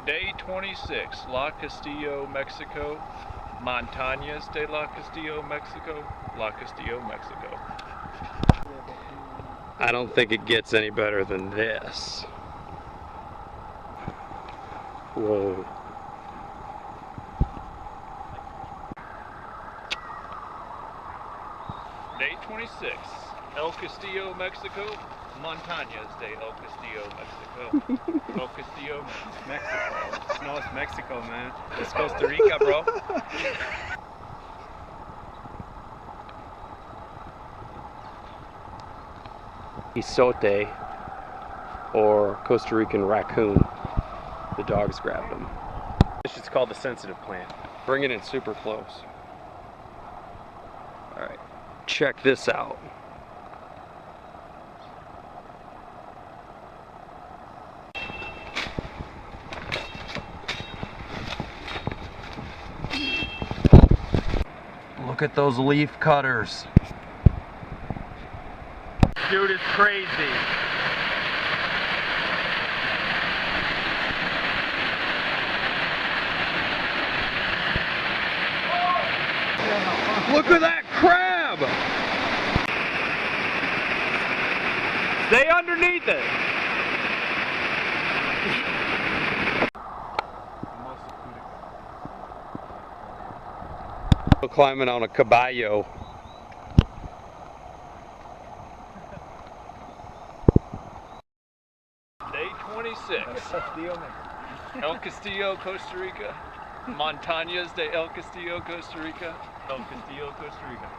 Day 26, La Castillo, Mexico. Montañas de La Castillo, Mexico. La Castillo, Mexico. I don't think it gets any better than this. Whoa. Day 26, El Castillo, Mexico. Montañas de El Castillo, Mexico. El Castillo, Mexico. No, it's Mexico, man. It's Costa Rica, bro. Isote, or Costa Rican raccoon. The dogs grabbed him. This is called the sensitive plant. Bringing it super close. Alright, check this out. Look at those leaf cutters. Dude, it's crazy. Look at that crab! Stay underneath it. Climbing on a caballo. Day 26, El Castillo, Costa Rica. Montañas de El Castillo, Costa Rica. El Castillo, Costa Rica.